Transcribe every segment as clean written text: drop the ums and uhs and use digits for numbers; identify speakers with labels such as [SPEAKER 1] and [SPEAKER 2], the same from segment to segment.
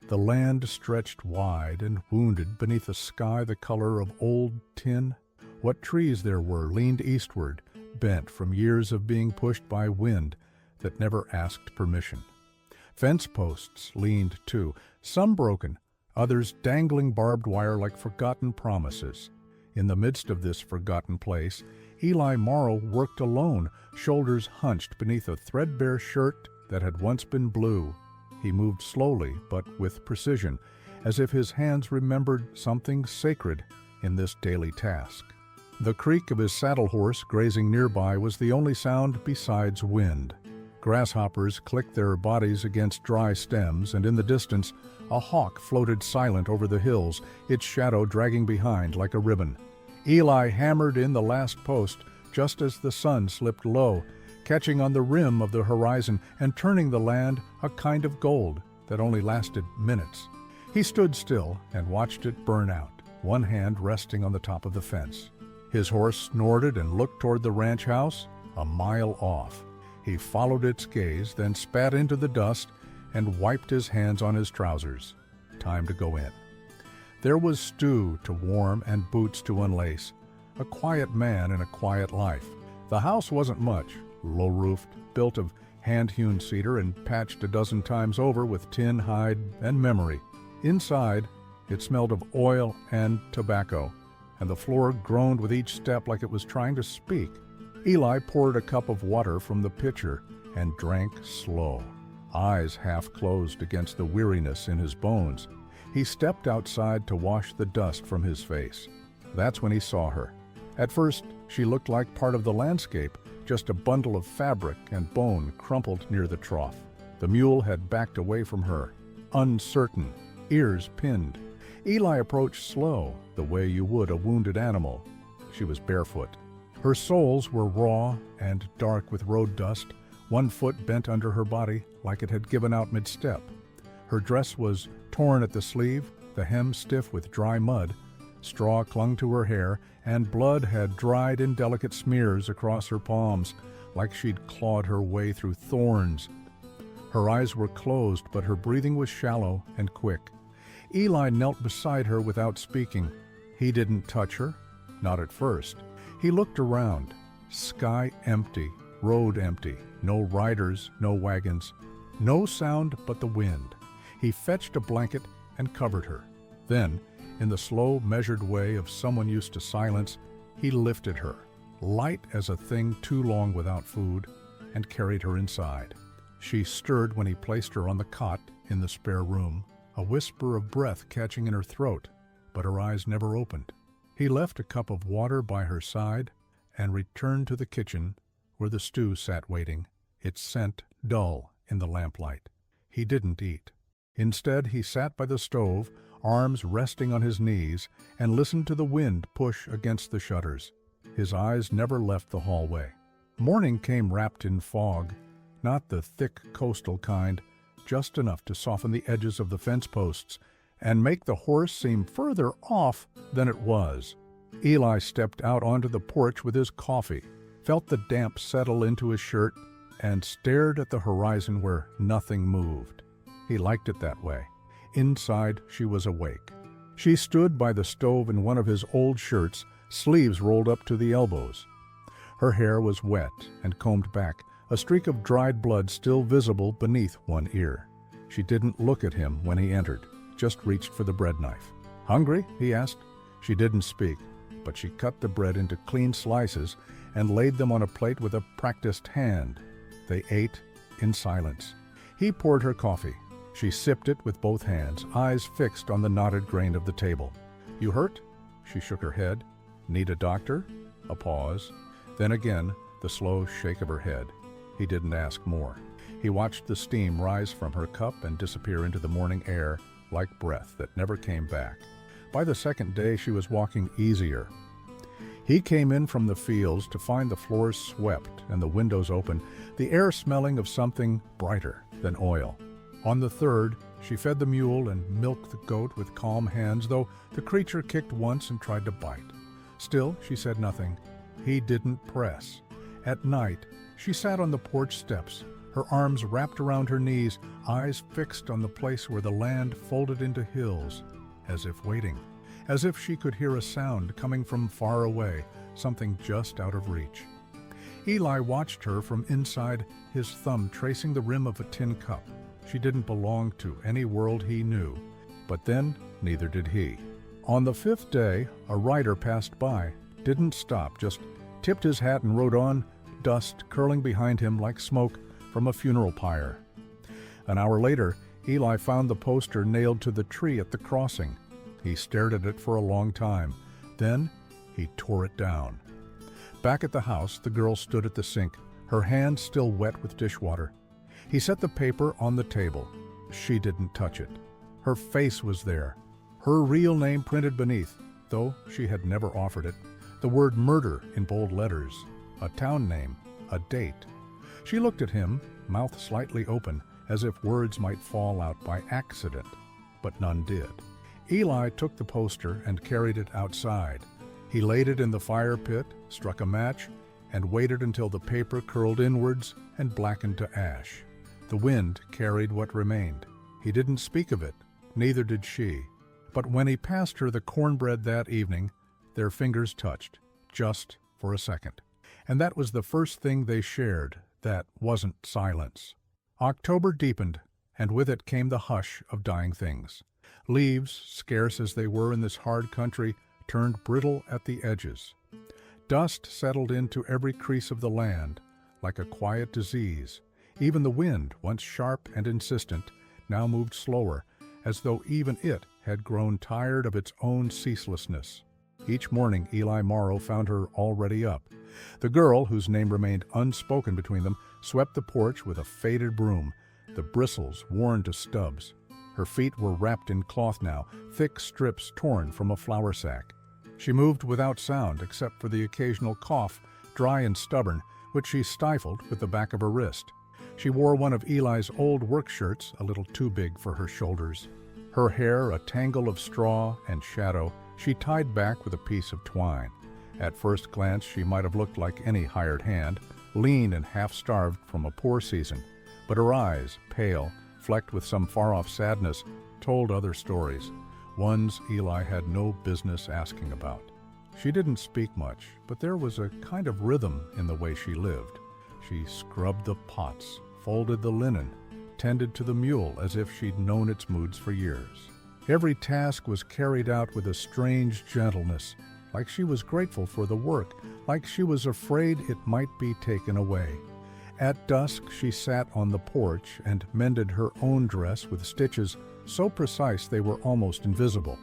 [SPEAKER 1] The land stretched wide and wounded beneath a sky the color of old tin. What trees there were leaned eastward, bent from years of being pushed by wind that never asked permission. Fence posts leaned too, some broken, others dangling barbed wire like forgotten promises. In the midst of this forgotten place, Eli Morrow worked alone, shoulders hunched beneath a threadbare shirt that had once been blue. He moved slowly, but with precision, as if his hands remembered something sacred in this daily task. The creak of his saddle horse grazing nearby was the only sound besides wind. Grasshoppers clicked their bodies against dry stems, and in the distance, a hawk floated silent over the hills, its shadow dragging behind like a ribbon. Eli hammered in the last post just as the sun slipped low, catching on the rim of the horizon and turning the land a kind of gold that only lasted minutes. He stood still and watched it burn out, one hand resting on the top of the fence. His horse snorted and looked toward the ranch house, a mile off. He followed its gaze, then spat into the dust and wiped his hands on his trousers. Time to go in. There was stew to warm and boots to unlace. A quiet man in a quiet life. The house wasn't much, low-roofed, built of hand-hewn cedar and patched a dozen times over with tin, hide, and memory. Inside, it smelled of oil and tobacco, and the floor groaned with each step like it was trying to speak. Eli poured a cup of water from the pitcher and drank slow, eyes half closed against the weariness in his bones. He stepped outside to wash the dust from his face. That's when he saw her. At first, she looked like part of the landscape, just a bundle of fabric and bone crumpled near the trough. The mule had backed away from her, uncertain, ears pinned. Eli approached slow, the way you would a wounded animal. She was barefoot. Her soles were raw and dark with road dust, one foot bent under her body like it had given out mid-step. Her dress was torn at the sleeve, the hem stiff with dry mud. Straw clung to her hair, and blood had dried in delicate smears across her palms, like she'd clawed her way through thorns. Her eyes were closed, but her breathing was shallow and quick. Eli knelt beside her without speaking. He didn't touch her, not at first. He looked around. Sky empty, road empty, no riders, no wagons, no sound but the wind. He fetched a blanket and covered her. Then, in the slow, measured way of someone used to silence, he lifted her, light as a thing too long without food, and carried her inside. She stirred when he placed her on the cot in the spare room, a whisper of breath catching in her throat, but her eyes never opened. He left a cup of water by her side and returned to the kitchen where the stew sat waiting, its scent dull in the lamplight. He didn't eat. Instead, he sat by the stove, arms resting on his knees, and listened to the wind push against the shutters. His eyes never left the hallway. Morning came wrapped in fog, not the thick coastal kind, just enough to soften the edges of the fence posts and make the horse seem further off than it was. Eli stepped out onto the porch with his coffee, felt the damp settle into his shirt, and stared at the horizon where nothing moved. He liked it that way. Inside, she was awake. She stood by the stove in one of his old shirts, sleeves rolled up to the elbows. Her hair was wet and combed back, a streak of dried blood still visible beneath one ear. She didn't look at him when he entered, just reached for the bread knife. "Hungry?" he asked. She didn't speak, but she cut the bread into clean slices and laid them on a plate with a practiced hand. They ate in silence. He poured her coffee. She sipped it with both hands, eyes fixed on the knotted grain of the table. "You hurt?" She shook her head. "Need a doctor?" A pause. Then again, the slow shake of her head. He didn't ask more. He watched the steam rise from her cup and disappear into the morning air like breath that never came back. By the second day, she was walking easier. He came in from the fields to find the floors swept and the windows open, the air smelling of something brighter than oil. On the third, she fed the mule and milked the goat with calm hands, though the creature kicked once and tried to bite. Still, she said nothing. He didn't press. At night, she sat on the porch steps, her arms wrapped around her knees, eyes fixed on the place where the land folded into hills, as if waiting, as if she could hear a sound coming from far away, something just out of reach. Eli watched her from inside, his thumb tracing the rim of a tin cup. She didn't belong to any world he knew, but then neither did he. On the 5th day, a rider passed by, didn't stop, just tipped his hat and rode on, dust curling behind him like smoke from a funeral pyre. An hour later, Eli found the poster nailed to the tree at the crossing. He stared at it for a long time. Then he tore it down. Back at the house, the girl stood at the sink, her hands still wet with dishwater. He set the paper on the table. She didn't touch it. Her face was there, her real name printed beneath, though she had never offered it, the word murder in bold letters, a town name, a date. She looked at him, mouth slightly open, as if words might fall out by accident, but none did. Eli took the poster and carried it outside. He laid it in the fire pit, struck a match, and waited until the paper curled inwards and blackened to ash. The wind carried what remained. He didn't speak of it, neither did she. But when he passed her the cornbread that evening, their fingers touched, just for a second. And that was the first thing they shared that wasn't silence. October deepened, and with it came the hush of dying things. Leaves, scarce as they were in this hard country, turned brittle at the edges. Dust settled into every crease of the land, like a quiet disease. Even the wind, once sharp and insistent, now moved slower, as though even it had grown tired of its own ceaselessness. Each morning Eli Morrow found her already up. The girl, whose name remained unspoken between them, swept the porch with a faded broom, the bristles worn to stubs. Her feet were wrapped in cloth now, thick strips torn from a flour sack. She moved without sound except for the occasional cough, dry and stubborn, which she stifled with the back of her wrist. She wore one of Eli's old work shirts, a little too big for her shoulders. Her hair a tangle of straw and shadow, she tied back with a piece of twine. At first glance she might have looked like any hired hand, lean and half-starved from a poor season. But her eyes, pale, flecked with some far-off sadness, told other stories, ones Eli had no business asking about. She didn't speak much, but there was a kind of rhythm in the way she lived. She scrubbed the pots, folded the linen, tended to the mule as if she'd known its moods for years. Every task was carried out with a strange gentleness, like she was grateful for the work, like she was afraid it might be taken away. At dusk she sat on the porch and mended her own dress with stitches so precise they were almost invisible.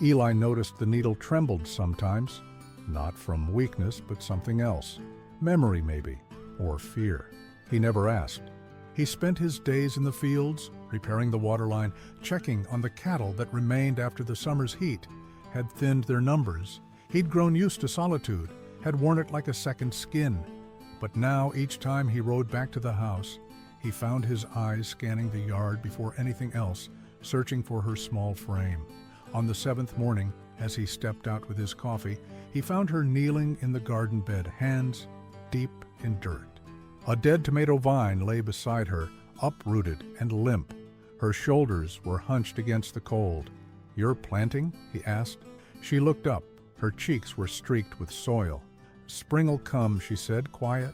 [SPEAKER 1] Eli noticed the needle trembled sometimes, not from weakness but something else, memory maybe, or fear. He never asked. He spent his days in the fields, repairing the waterline, checking on the cattle that remained after the summer's heat, had thinned their numbers. He'd grown used to solitude, had worn it like a second skin. But now, each time he rode back to the house, he found his eyes scanning the yard before anything else, searching for her small frame. On the 7th morning, as he stepped out with his coffee, he found her kneeling in the garden bed, hands deep in dirt. A dead tomato vine lay beside her, uprooted and limp. Her shoulders were hunched against the cold. "You're planting?" he asked. She looked up. Her cheeks were streaked with soil. "Spring'll come," she said, quiet.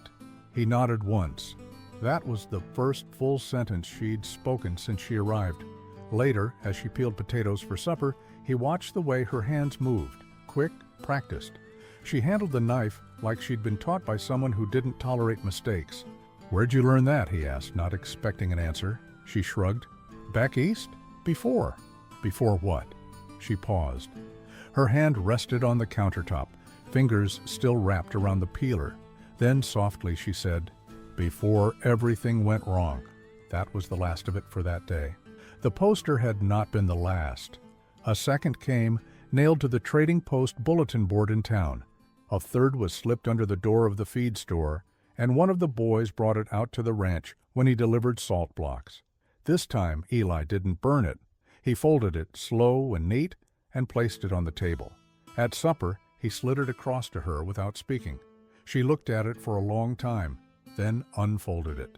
[SPEAKER 1] He nodded once. That was the first full sentence she'd spoken since she arrived. Later, as she peeled potatoes for supper, he watched the way her hands moved, quick, practiced. She handled the knife like she'd been taught by someone who didn't tolerate mistakes. "Where'd you learn that?" he asked, not expecting an answer. She shrugged. "Back east? Before." "Before what?" She paused. Her hand rested on the countertop, fingers still wrapped around the peeler. Then softly she said, "Before everything went wrong." That was the last of it for that day. The poster had not been the last. A second came, nailed to the trading post bulletin board in town. A third was slipped under the door of the feed store, and one of the boys brought it out to the ranch when he delivered salt blocks. This time Eli didn't burn it. He folded it slow and neat and placed it on the table. At supper, he slid it across to her without speaking. She looked at it for a long time, then unfolded it.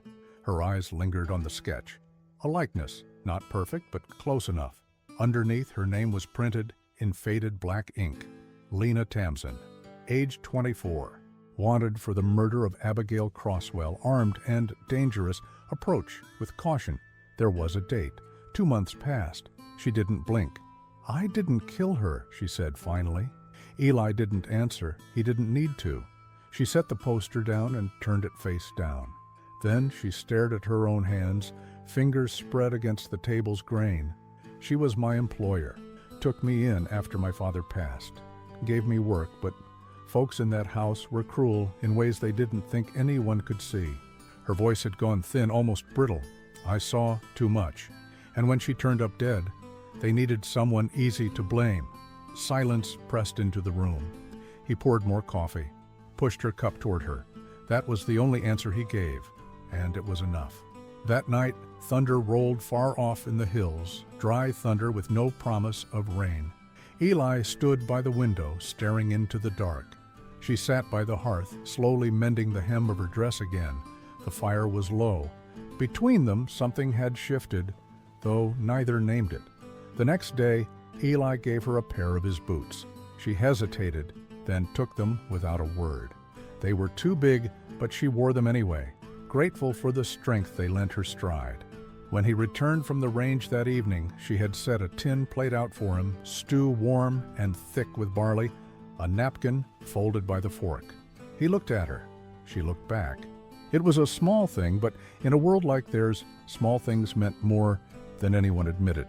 [SPEAKER 1] Her eyes lingered on the sketch. A likeness, not perfect, but close enough. Underneath, her name was printed in faded black ink. Lena Tamsin, age 24. Wanted for the murder of Abigail Crosswell, armed and dangerous. Approach with caution. There was a date. 2 months passed. She didn't blink. I didn't kill her, she said finally. Eli didn't answer. He didn't need to. She set the poster down and turned it face down. Then she stared at her own hands, fingers spread against the table's grain. She was my employer, took me in after my father passed, gave me work, but folks in that house were cruel in ways they didn't think anyone could see. Her voice had gone thin, almost brittle. I saw too much. And when she turned up dead, they needed someone easy to blame. Silence pressed into the room. He poured more coffee, pushed her cup toward her. That was the only answer he gave, and it was enough. That night, thunder rolled far off in the hills, dry thunder with no promise of rain. Eli stood by the window, staring into the dark. She sat by the hearth, slowly mending the hem of her dress again. The fire was low. Between them, something had shifted, though neither named it. The next day, Eli gave her a pair of his boots. She hesitated, then took them without a word. They were too big, but she wore them anyway, grateful for the strength they lent her stride. When he returned from the range that evening, she had set a tin plate out for him, stew warm and thick with barley, a napkin folded by the fork. He looked at her. She looked back. It was a small thing, but in a world like theirs, small things meant more than anyone admitted.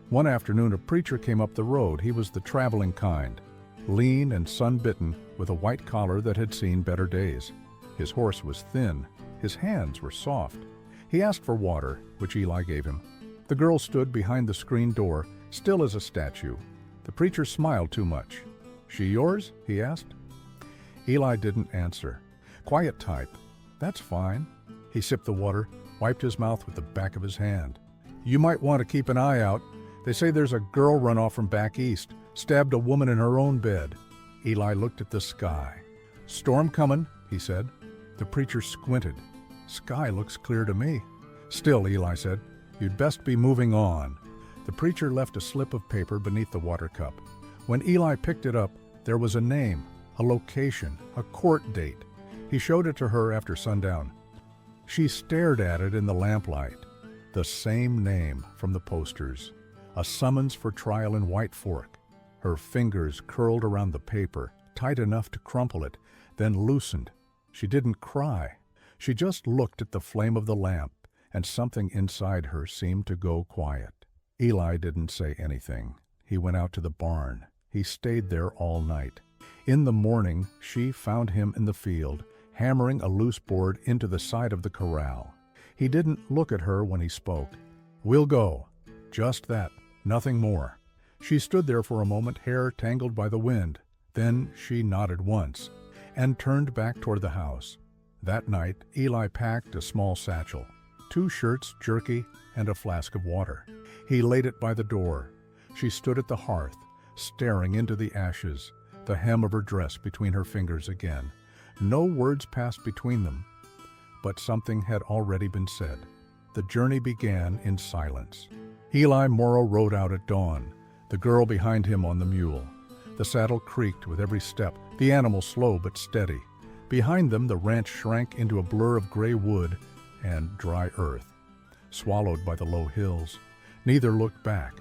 [SPEAKER 1] One afternoon, a preacher came up the road. He was the traveling kind, lean and sun-bitten, with a white collar that had seen better days. His horse was thin. His hands were soft. He asked for water, which Eli gave him. The girl stood behind the screen door, still as a statue. The preacher smiled too much. "She yours?" he asked. Eli didn't answer. Quiet type. "That's fine." He sipped the water, wiped his mouth with the back of his hand. "You might want to keep an eye out. They say there's a girl run off from back east, stabbed a woman in her own bed." Eli looked at the sky. "Storm coming," he said. The preacher squinted. "Sky looks clear to me." "Still," Eli said, "you'd best be moving on." The preacher left a slip of paper beneath the water cup. When Eli picked it up, there was a name, a location, a court date. He showed it to her after sundown. She stared at it in the lamplight. The same name from the posters. A summons for trial in White Fork. Her fingers curled around the paper, tight enough to crumple it, then loosened. She didn't cry. She just looked at the flame of the lamp, and something inside her seemed to go quiet. Eli didn't say anything. He went out to the barn. He stayed there all night. In the morning, she found him in the field, hammering a loose board into the side of the corral. He didn't look at her when he spoke. "We'll go." Just that, nothing more. She stood there for a moment, hair tangled by the wind. Then she nodded once and turned back toward the house. That night, Eli packed a small satchel, 2 shirts, jerky, and a flask of water. He laid it by the door. She stood at the hearth, staring into the ashes, the hem of her dress between her fingers again. No words passed between them, but something had already been said. The journey began in silence. Eli Morrow rode out at dawn, the girl behind him on the mule. The saddle creaked with every step, the animal slow but steady. Behind them, the ranch shrank into a blur of gray wood and dry earth, swallowed by the low hills. Neither looked back.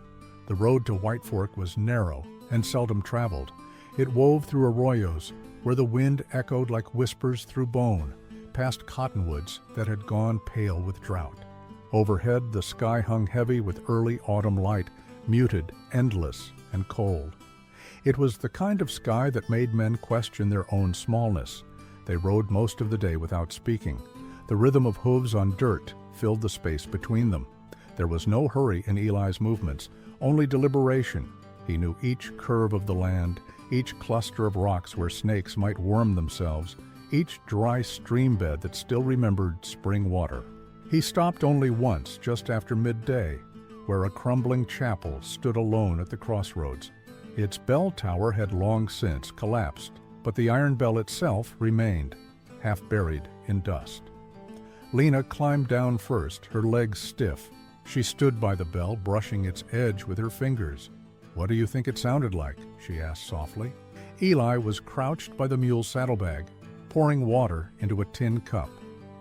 [SPEAKER 1] The road to White Fork was narrow and seldom traveled. It wove through arroyos, where the wind echoed like whispers through bone, past cottonwoods that had gone pale with drought. Overhead, the sky hung heavy with early autumn light, muted, endless, and cold. It was the kind of sky that made men question their own smallness. They rode most of the day without speaking. The rhythm of hooves on dirt filled the space between them. There was no hurry in Eli's movements, only deliberation. He knew each curve of the land, each cluster of rocks where snakes might worm themselves, each dry stream bed that still remembered spring water. He stopped only once, just after midday, where a crumbling chapel stood alone at the crossroads. Its bell tower had long since collapsed, but the iron bell itself remained, half buried in dust. Lena climbed down first, her legs stiff. She stood by the bell, brushing its edge with her fingers. "What do you think it sounded like?" she asked softly. Eli was crouched by the mule's saddlebag, pouring water into a tin cup.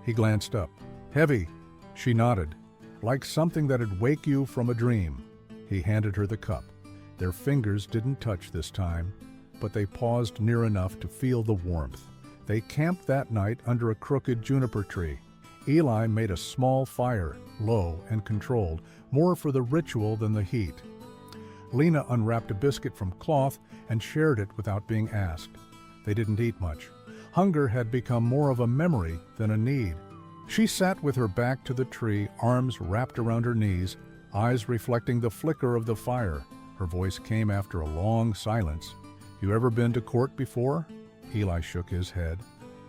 [SPEAKER 1] He glanced up. "Heavy." She nodded. "Like something that'd wake you from a dream." He handed her the cup. Their fingers didn't touch this time, but they paused near enough to feel the warmth. They camped that night under a crooked juniper tree. Eli made a small fire, low and controlled, more for the ritual than the heat. Lena unwrapped a biscuit from cloth and shared it without being asked. They didn't eat much. Hunger had become more of a memory than a need. She sat with her back to the tree, arms wrapped around her knees, eyes reflecting the flicker of the fire. Her voice came after a long silence. "You ever been to court before?" Eli shook his head.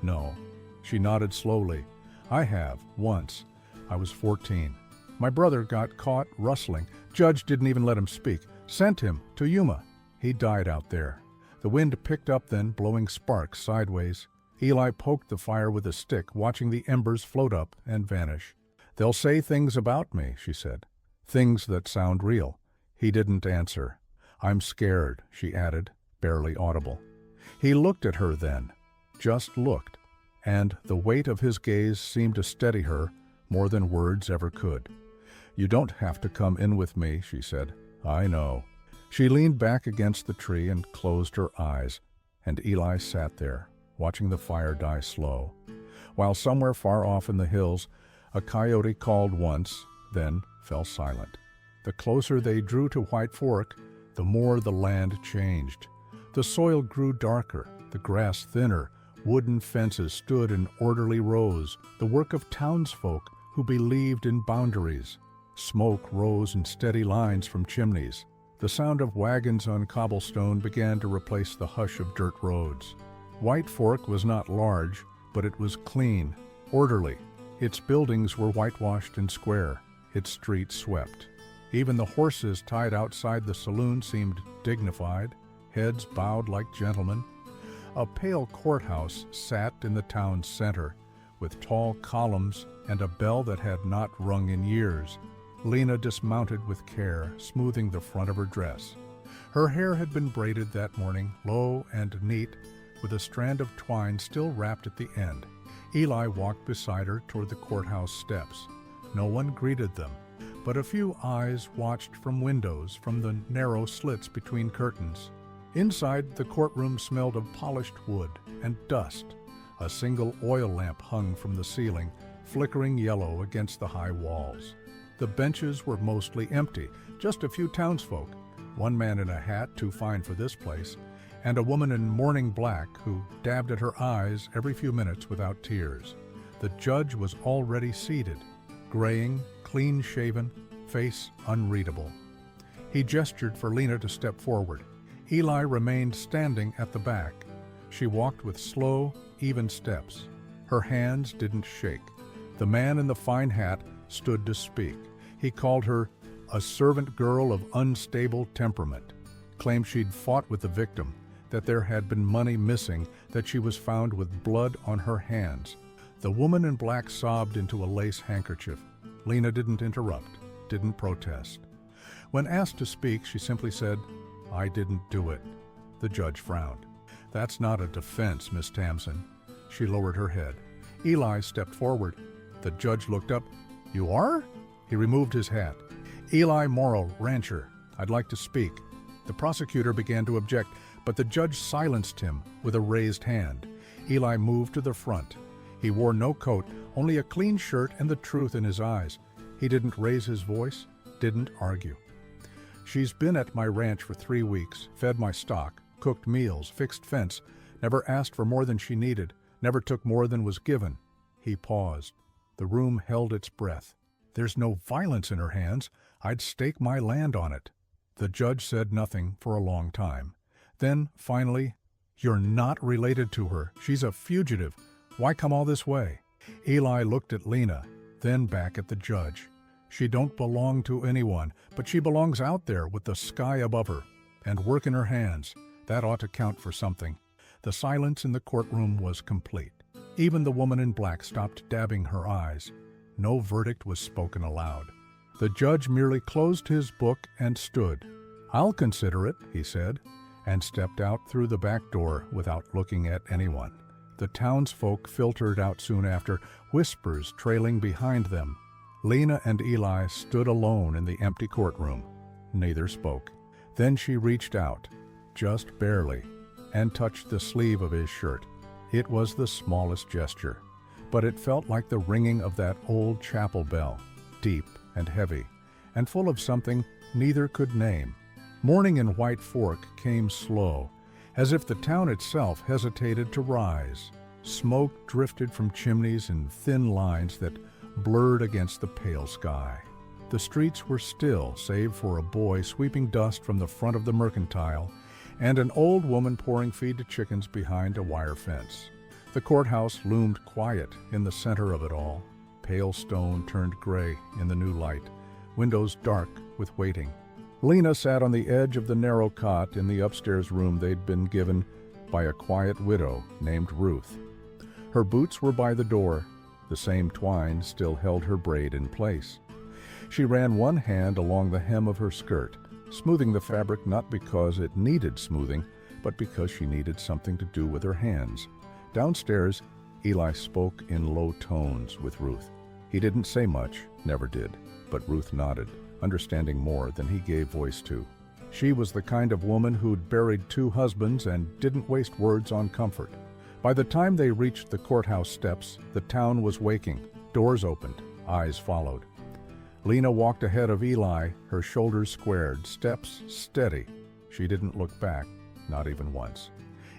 [SPEAKER 1] "No." She nodded slowly. "I have, once. I was 14. My brother got caught rustling. Judge didn't even let him speak. Sent him to Yuma. He died out there. The wind picked up then, blowing sparks sideways. Eli poked the fire with a stick, watching the embers float up and vanish. "They'll say things about me," she said. "Things that sound real." He didn't answer. "I'm scared," she added, barely audible. He looked at her then, just looked, and the weight of his gaze seemed to steady her more than words ever could. "You don't have to come in with me," she said. "I know." She leaned back against the tree and closed her eyes, and Eli sat there, watching the fire die slow, while somewhere far off in the hills a coyote called once, then fell silent. The closer they drew to White Fork, the more the land changed. The soil grew darker, the grass thinner, wooden fences stood in orderly rows, the work of townsfolk who believed in boundaries. Smoke rose in steady lines from chimneys. The sound of wagons on cobblestone began to replace the hush of dirt roads. White Fork was not large, but it was clean, orderly. Its buildings were whitewashed and square, its streets swept. Even the horses tied outside the saloon seemed dignified, heads bowed like gentlemen. A pale courthouse sat in the town's center, with tall columns and a bell that had not rung in years. Lena dismounted with care, smoothing the front of her dress. Her hair had been braided that morning, low and neat, with a strand of twine still wrapped at the end. Eli walked beside her toward the courthouse steps. No one greeted them, but a few eyes watched from windows, from the narrow slits between curtains. Inside, the courtroom smelled of polished wood and dust. A single oil lamp hung from the ceiling, flickering yellow against the high walls. The benches were mostly empty, just a few townsfolk, one man in a hat too fine for this place, and a woman in mourning black who dabbed at her eyes every few minutes without tears. The judge was already seated, graying, clean-shaven, face unreadable. He gestured for Lena to step forward. Eli remained standing at the back. She walked with slow, even steps. Her hands didn't shake. The man in the fine hat stood to speak. He called her a servant girl of unstable temperament, claimed she'd fought with the victim, that there had been money missing, that she was found with blood on her hands. The woman in black sobbed into a lace handkerchief. Lena didn't interrupt, didn't protest. When asked to speak, she simply said, "I didn't do it." The judge frowned. "That's not a defense, Miss Tamsin." She lowered her head. Eli stepped forward. The judge looked up. "You are?" He removed his hat. "Eli Morrow, rancher. I'd like to speak." The prosecutor began to object, but the judge silenced him with a raised hand. Eli moved to the front. He wore no coat, only a clean shirt and the truth in his eyes. He didn't raise his voice, didn't argue. "She's been at my ranch for 3 weeks, fed my stock, cooked meals, fixed fence, never asked for more than she needed, never took more than was given." He paused. The room held its breath. "There's no violence in her hands. I'd stake my land on it." The judge said nothing for a long time. Then, finally, "You're not related to her. She's a fugitive. Why come all this way?" Eli looked at Lena, then back at the judge. "She don't belong to anyone, but she belongs out there with the sky above her, and work in her hands. That ought to count for something." The silence in the courtroom was complete. Even the woman in black stopped dabbing her eyes. No verdict was spoken aloud. The judge merely closed his book and stood. "I'll consider it," he said, and stepped out through the back door without looking at anyone. The townsfolk filtered out soon after, whispers trailing behind them. Lena and Eli stood alone in the empty courtroom. Neither spoke. Then she reached out, just barely, and touched the sleeve of his shirt. It was the smallest gesture, but it felt like the ringing of that old chapel bell, deep and heavy, and full of something neither could name. Morning in White Fork came slow, as if the town itself hesitated to rise. Smoke drifted from chimneys in thin lines that blurred against the pale sky. The streets were still, save for a boy sweeping dust from the front of the mercantile and an old woman pouring feed to chickens behind a wire fence. The courthouse loomed quiet in the center of it all. Pale stone turned gray in the new light, windows dark with waiting. Lena sat on the edge of the narrow cot in the upstairs room they'd been given by a quiet widow named Ruth. Her boots were by the door. The same twine still held her braid in place. She ran one hand along the hem of her skirt, smoothing the fabric not because it needed smoothing, but because she needed something to do with her hands. Downstairs, Eli spoke in low tones with Ruth. He didn't say much, never did, but Ruth nodded, understanding more than he gave voice to. She was the kind of woman who'd buried 2 husbands and didn't waste words on comfort. By the time they reached the courthouse steps, the town was waking. Doors opened, eyes followed. Lena walked ahead of Eli, her shoulders squared, steps steady. She didn't look back, not even once.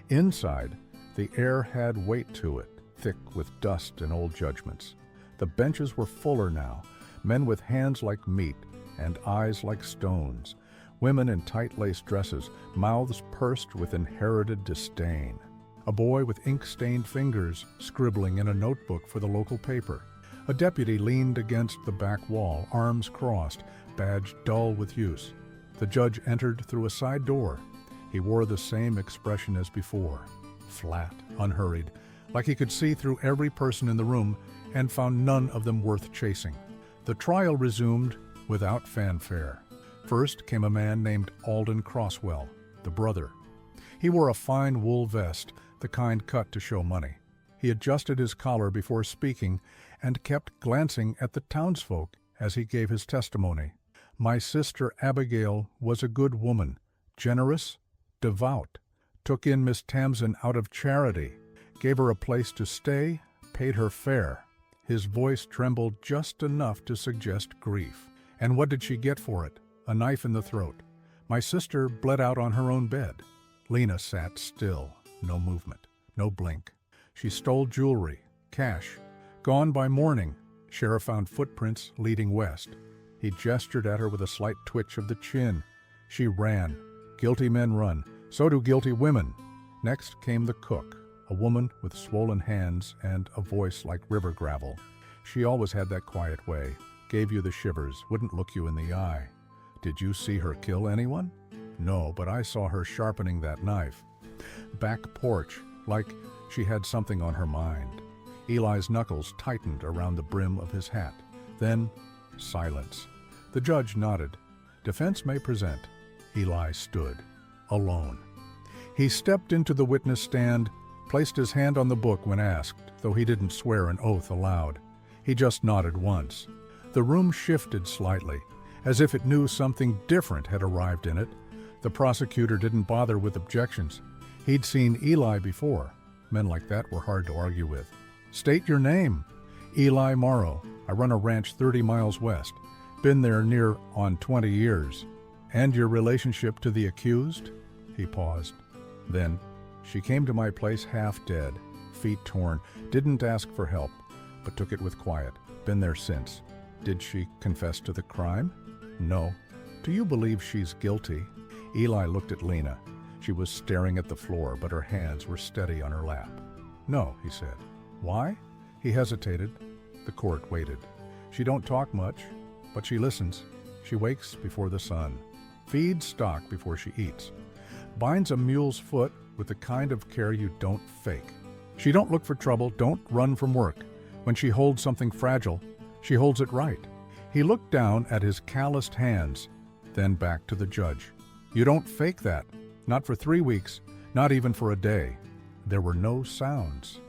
[SPEAKER 1] Inside, the air had weight to it, thick with dust and old judgments. The benches were fuller now, men with hands like meat and eyes like stones, women in tight-laced dresses, mouths pursed with inherited disdain. A boy with ink-stained fingers scribbling in a notebook for the local paper. A deputy leaned against the back wall, arms crossed, badge dull with use. The judge entered through a side door. He wore the same expression as before, flat, unhurried, like he could see through every person in the room and found none of them worth chasing. The trial resumed without fanfare. First came a man named Alden Crosswell, the brother. He wore a fine wool vest, the kind cut to show money. He adjusted his collar before speaking and kept glancing at the townsfolk as he gave his testimony. My sister Abigail was a good woman, generous, devout, took in Miss Tamsin out of charity, gave her a place to stay, paid her fare. His voice trembled just enough to suggest grief. And what did she get for it? A knife in the throat. My sister bled out on her own bed. Lena sat still, no movement, no blink. She stole jewelry, cash. Gone by morning, sheriff found footprints leading west. He gestured at her with a slight twitch of the chin. She ran. Guilty men run. So do guilty women. Next came the cook, a woman with swollen hands and a voice like river gravel. She always had that quiet way, gave you the shivers, wouldn't look you in the eye. Did you see her kill anyone? No, but I saw her sharpening that knife. Back porch, like she had something on her mind. Eli's knuckles tightened around the brim of his hat. Then, silence. The judge nodded. Defense may present. Eli stood, alone. He stepped into the witness stand, placed his hand on the book when asked, though he didn't swear an oath aloud. He just nodded once. The room shifted slightly, as if it knew something different had arrived in it. The prosecutor didn't bother with objections. He'd seen Eli before. Men like that were hard to argue with. State your name. Eli Morrow. I run a ranch 30 miles west. Been there near on 20 years. And your relationship to the accused? He paused. Then, she came to my place half dead, feet torn, didn't ask for help, but took it with quiet. Been there since. Did she confess to the crime? No. Do you believe she's guilty? Eli looked at Lena. She was staring at the floor, but her hands were steady on her lap. No, he said. Why? He hesitated. The court waited. She don't talk much, but she listens. She wakes before the sun, feeds stock before she eats, binds a mule's foot with the kind of care you don't fake. She don't look for trouble, don't run from work. When she holds something fragile, she holds it right. He looked down at his calloused hands, then back to the judge. You don't fake that. Not for 3 weeks, not even for a day. There were no sounds.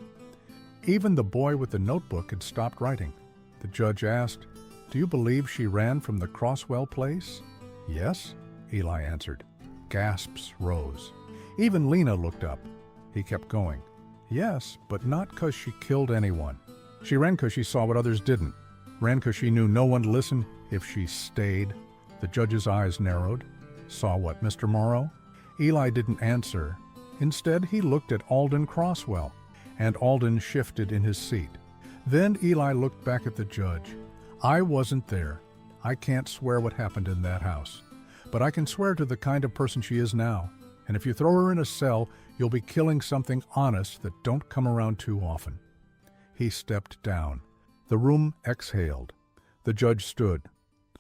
[SPEAKER 1] Even the boy with the notebook had stopped writing. The judge asked, Do you believe she ran from the Crosswell place? Yes, Eli answered. Gasps rose. Even Lena looked up. He kept going. Yes, but not 'cause she killed anyone. She ran 'cause she saw what others didn't. Ran 'cause she knew no one would listen if she stayed. The judge's eyes narrowed. Saw what, Mr. Morrow? Eli didn't answer. Instead, he looked at Alden Crosswell, and Alden shifted in his seat. Then Eli looked back at the judge. I wasn't there. I can't swear what happened in that house. But I can swear to the kind of person she is now. And if you throw her in a cell, you'll be killing something honest that don't come around too often. He stepped down. The room exhaled. The judge stood.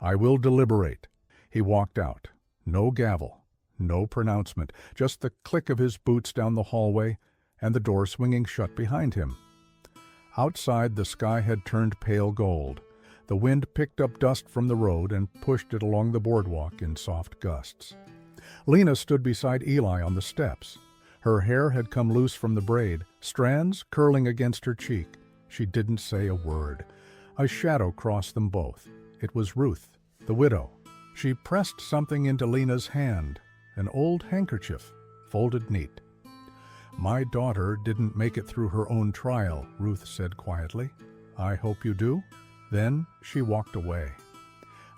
[SPEAKER 1] I will deliberate. He walked out. No gavel, no pronouncement, just the click of his boots down the hallway and the door swinging shut behind him. Outside, the sky had turned pale gold. The wind picked up dust from the road and pushed it along the boardwalk in soft gusts. Lena stood beside Eli on the steps. Her hair had come loose from the braid, strands curling against her cheek. She didn't say a word. A shadow crossed them both. It was Ruth, the widow. She pressed something into Lena's hand, an old handkerchief, folded neat. My daughter didn't make it through her own trial, Ruth said quietly. I hope you do. Then she walked away.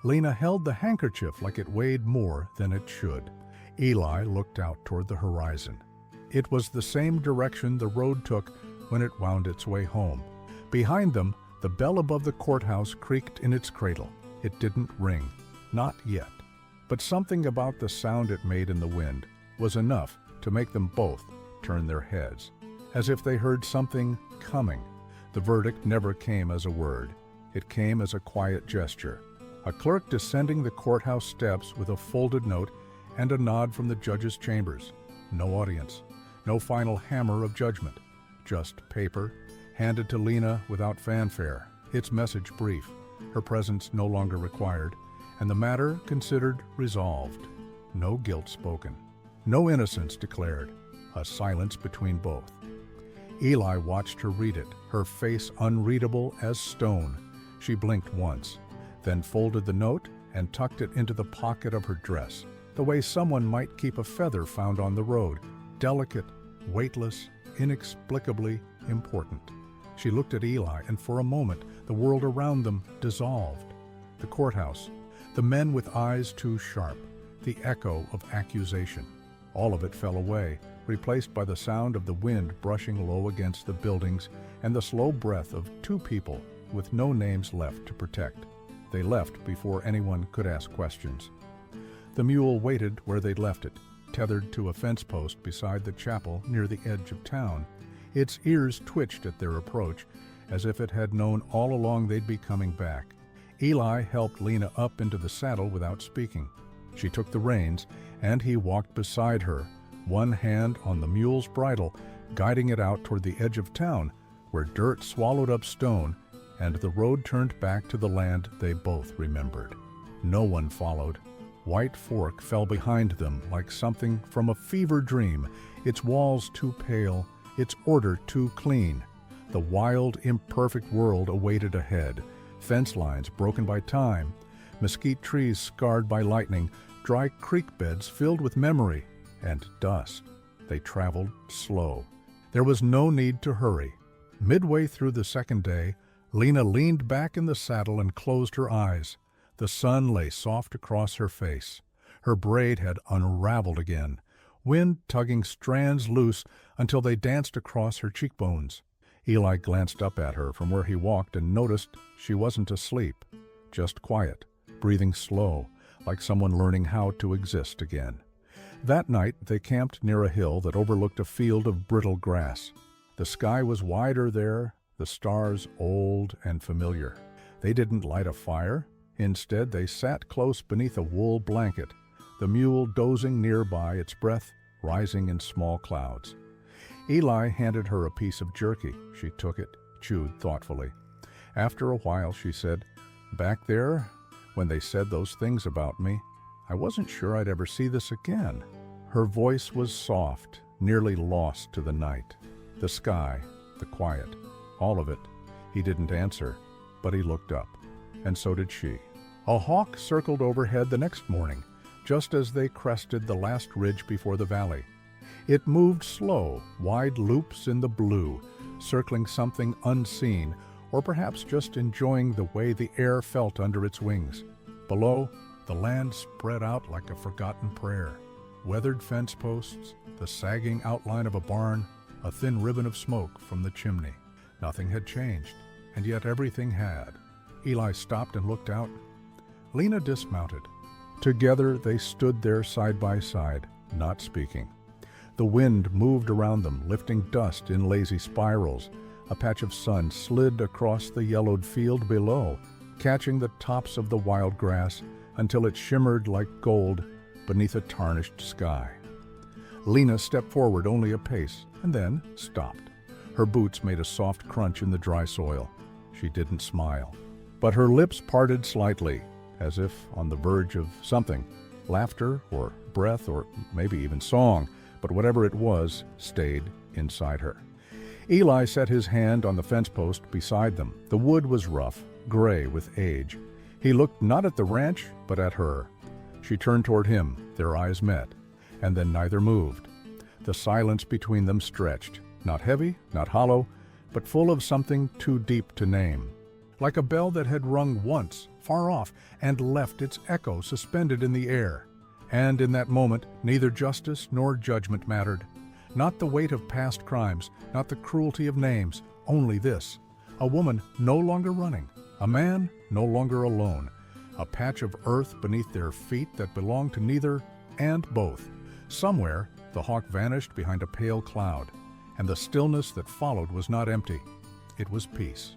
[SPEAKER 1] Lena held the handkerchief like it weighed more than it should. Eli looked out toward the horizon. It was the same direction the road took when it wound its way home. Behind them, the bell above the courthouse creaked in its cradle. It didn't ring. Not yet. But something about the sound it made in the wind was enough to make them both turn their heads, as if they heard something coming. The verdict never came as a word. It came as a quiet gesture. A clerk descending the courthouse steps with a folded note and a nod from the judge's chambers. No audience. No final hammer of judgment. Just paper, handed to Lena without fanfare. Its message brief. Her presence no longer required. And the matter considered resolved. No guilt spoken. No innocence declared. A silence between both. Eli watched her read it, her face unreadable as stone. She blinked once, then folded the note and tucked it into the pocket of her dress, the way someone might keep a feather found on the road, delicate, weightless, inexplicably important. She looked at Eli, and for a moment the world around them dissolved. The courthouse, the men with eyes too sharp, the echo of accusation. All of it fell away, replaced by the sound of the wind brushing low against the buildings and the slow breath of two people with no names left to protect. They left before anyone could ask questions. The mule waited where they'd left it, tethered to a fence post beside the chapel near the edge of town. Its ears twitched at their approach, as if it had known all along they'd be coming back. Eli helped Lena up into the saddle without speaking. She took the reins, and he walked beside her, one hand on the mule's bridle, guiding it out toward the edge of town, where dirt swallowed up stone, and the road turned back to the land they both remembered. No one followed. White Fork fell behind them like something from a fever dream, its walls too pale, its order too clean. The wild, imperfect world awaited ahead, fence lines broken by time, mesquite trees scarred by lightning, dry creek beds filled with memory, and dust. They traveled slow. There was no need to hurry. Midway through the second day, Lena leaned back in the saddle and closed her eyes. The sun lay soft across her face. Her braid had unraveled again, wind tugging strands loose until they danced across her cheekbones. Eli glanced up at her from where he walked and noticed she wasn't asleep, just quiet, breathing slow, like someone learning how to exist again. That night they camped near a hill that overlooked a field of brittle grass. The sky was wider there, the stars old and familiar. They didn't light a fire. Instead, they sat close beneath a wool blanket, the mule dozing nearby, its breath rising in small clouds. Eli handed her a piece of jerky. She took it, chewed thoughtfully. After a while, she said, "Back there, when they said those things about me, I wasn't sure I'd ever see this again." Her voice was soft, nearly lost to the night. The sky, the quiet, all of it. He didn't answer, but he looked up, and so did she. A hawk circled overhead the next morning, just as they crested the last ridge before the valley. It moved slow, wide loops in the blue, circling something unseen, or perhaps just enjoying the way the air felt under its wings. Below, the land spread out like a forgotten prayer. Weathered fence posts, the sagging outline of a barn, a thin ribbon of smoke from the chimney. Nothing had changed, and yet everything had. Eli stopped and looked out. Lena dismounted. Together they stood there side by side, not speaking. The wind moved around them, lifting dust in lazy spirals. A patch of sun slid across the yellowed field below, catching the tops of the wild grass until it shimmered like gold beneath a tarnished sky. Lena stepped forward only a pace, and then stopped. Her boots made a soft crunch in the dry soil. She didn't smile, but her lips parted slightly, as if on the verge of something, laughter or breath or maybe even song, but whatever it was stayed inside her. Eli set his hand on the fence post beside them. The wood was rough, gray with age. He looked not at the ranch, but at her. She turned toward him, their eyes met, and then neither moved. The silence between them stretched, not heavy, not hollow, but full of something too deep to name. Like a bell that had rung once, far off, and left its echo suspended in the air. And in that moment, neither justice nor judgment mattered. Not the weight of past crimes, not the cruelty of names, only this: a woman no longer running, a man no longer alone, a patch of earth beneath their feet that belonged to neither and both. Somewhere, the hawk vanished behind a pale cloud, and the stillness that followed was not empty. It was peace.